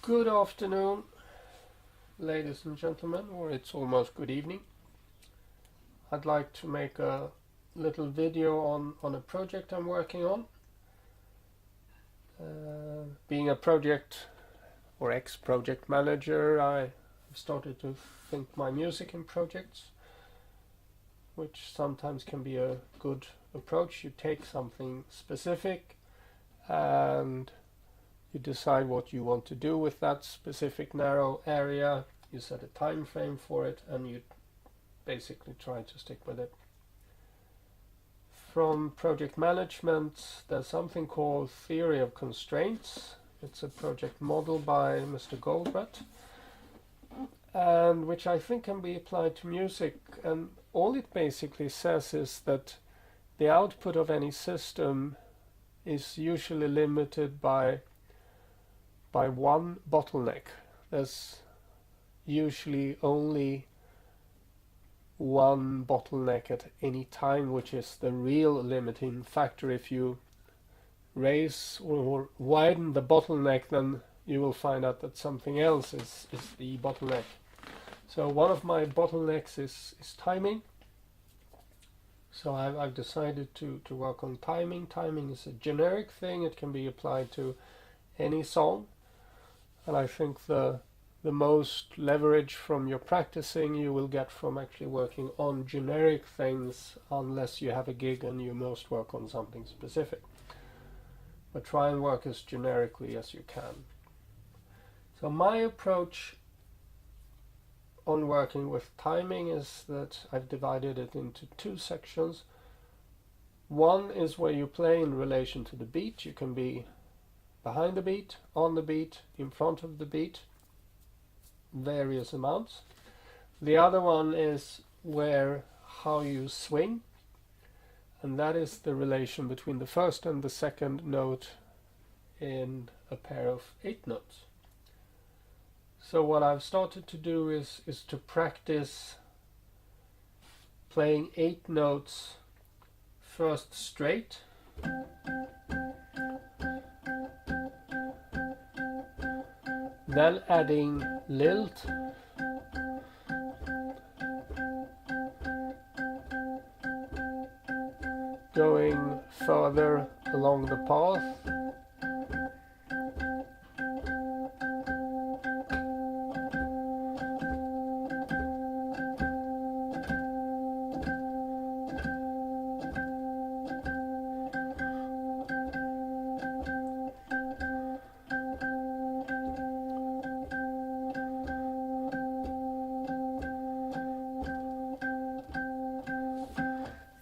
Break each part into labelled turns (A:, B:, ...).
A: Good afternoon, ladies and gentlemen, or it's almost good evening. I'd like to make a little video on a project I'm working on. Being a project or ex-project manager, I've started to think my music in projects, which sometimes can be a good approach. You take something specific and you decide what you want to do with that specific narrow area. You set a time frame for it and you basically try to stick with it. From project management, there's something called theory of constraints. It's a project model by Mr. Goldblatt, and which I think can be applied to music. And all it basically says is that the output of any system is usually limited by one bottleneck. There's usually only one bottleneck at any time, which is the real limiting factor. If you raise or widen the bottleneck, then you will find out that something else is the bottleneck. So one of my bottlenecks is timing. So I've decided to work on timing. Timing is a generic thing. It can be applied to any song. And I think the most leverage from your practicing you will get from actually working on generic things, unless you have a gig and you most work on something specific. But try and work as generically as you can. So my approach on working with timing is that I've divided it into two sections. One is where you play in relation to the beat. You can be behind the beat, on the beat, in front of the beat, various amounts. The other one is how you swing, and that is the relation between the first and the second note in a pair of 8 notes. So what I've started to do is to practice playing 8 notes first straight, then adding lilt, going further along the path,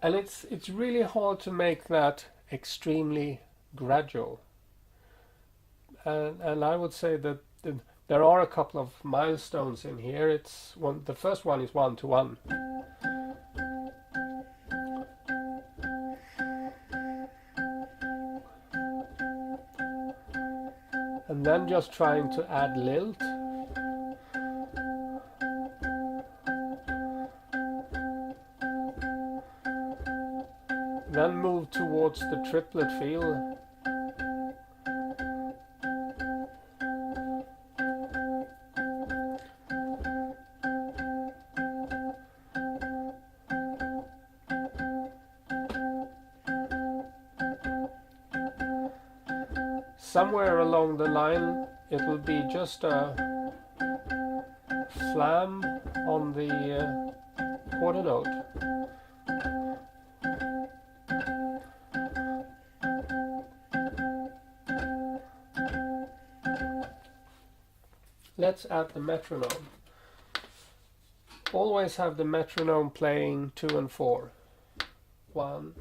A: and it's really hard to make that extremely gradual. And I would say that there are a couple of milestones in here. The first one is 1-to-1. And then just trying to add lilt. Then move towards the triplet feel. Somewhere along the line it will be just a flam on the quarter note. Let's add the metronome. Always have the metronome playing 2 and 4. 1,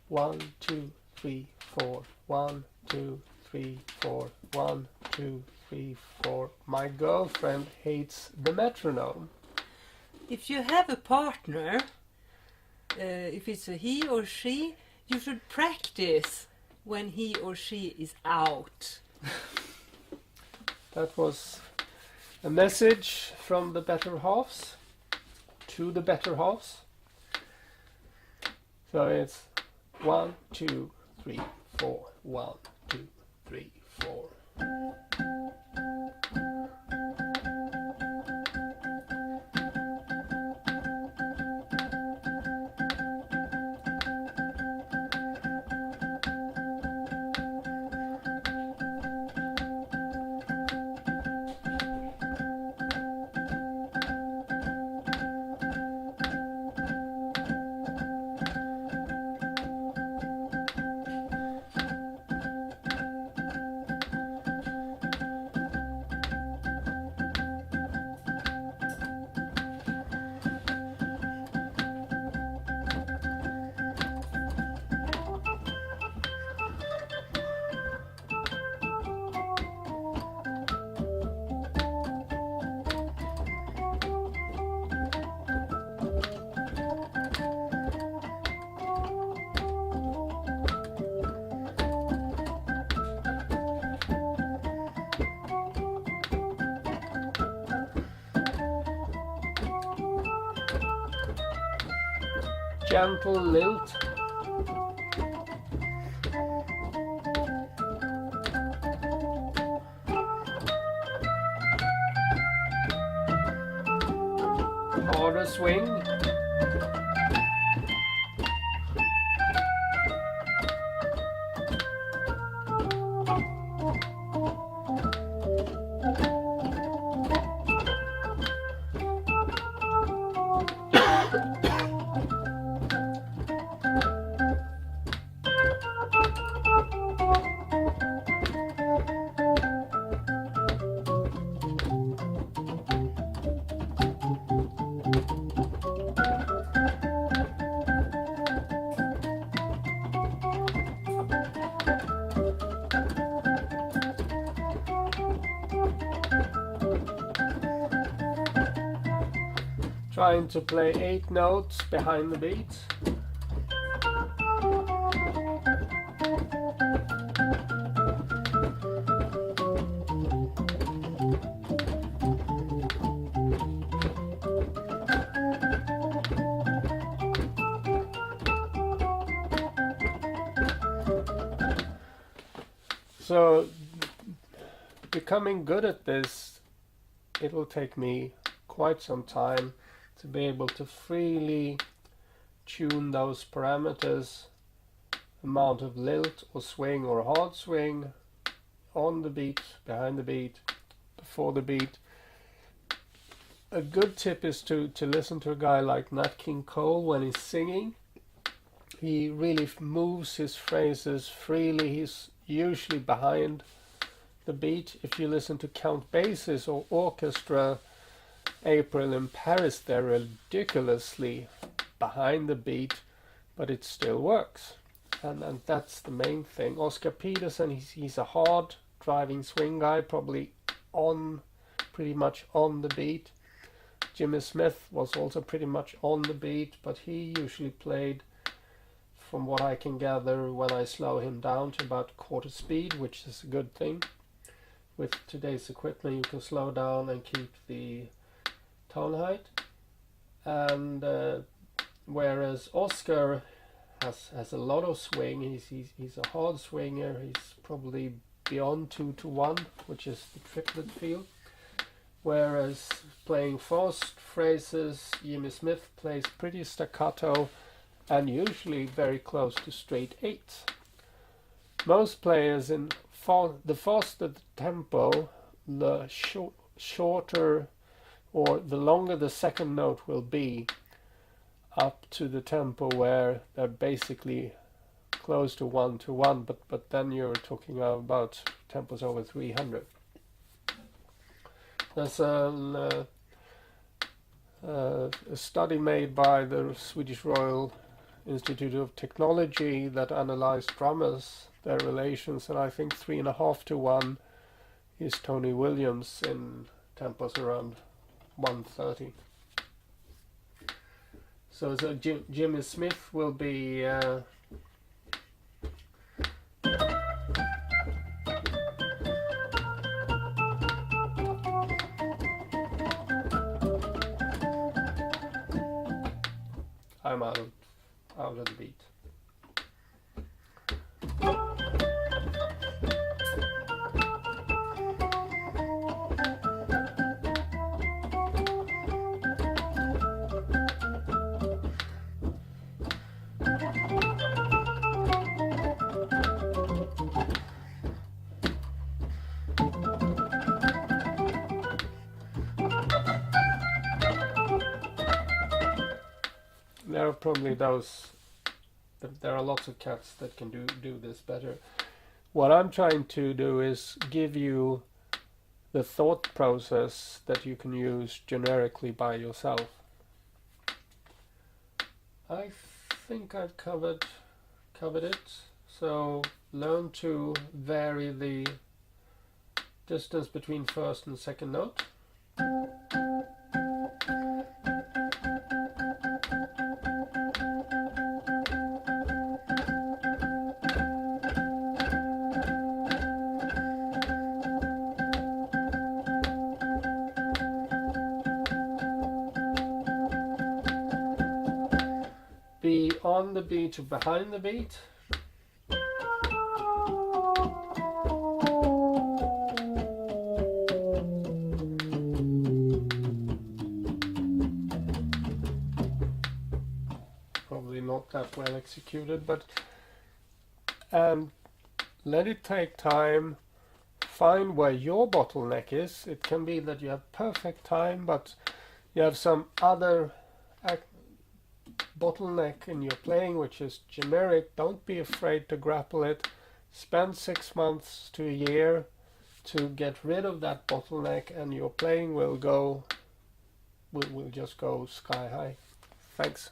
A: 1, 2, 3, 4. 1, 2, 3, 4. 1, 2, 3, 4. My girlfriend hates the metronome.
B: If you have a partner, if it's a he or she, you should practice when he or she is out.
A: That was a message from the better halves to the better halves. So it's 1, 2, 3, 4. 1, 2, 3, 4. gentle lilt. Harder swing. Trying to play 8 notes behind the beat. So, becoming good at this, it'll take me quite some time to be able to freely tune those parameters, amount of lilt or swing or hard swing on the beat, behind the beat, before the beat. A good tip is to listen to a guy like Nat King Cole when he's singing. He really moves his phrases freely. He's usually behind the beat. If you listen to Count Basie's or orchestra, April in Paris, they're ridiculously behind the beat, but it still works. And that's the main thing. Oscar Peterson, he's a hard driving swing guy, probably pretty much on the beat. Jimmy Smith was also pretty much on the beat, but he usually played, from what I can gather, when I slow him down to about quarter speed, which is a good thing. With today's equipment, you can slow down and keep the tone height. And whereas Oscar has a lot of swing, he's a hard swinger. He's probably beyond 2-1, which is the triplet feel. Whereas playing fast phrases, Jimmy Smith plays pretty staccato and usually very close to straight 8. Most players in the faster the tempo, the shorter or the longer the second note will be, up to the tempo where they're basically close to 1-1, but then you're talking about tempos over 300. There's a study made by the Swedish Royal Institute of Technology that analyzed drummers, their relations, and I think 3.5-1 is Tony Williams in tempos around 130. So Jimmy Smith will be I'm out of the beat. There are probably there are lots of cats that can do this better. What I'm trying to do is give you the thought process that you can use generically by yourself. I think I've covered it. So learn to vary the distance between first and second note. Be on the beat or behind the beat. Probably not that well executed, but let it take time. Find where your bottleneck is. It can be that you have perfect time, but you have some other bottleneck in your playing which is generic. Don't be afraid to grapple it. Spend 6 months to a year to get rid of that bottleneck, and your playing will just go sky high. Thanks.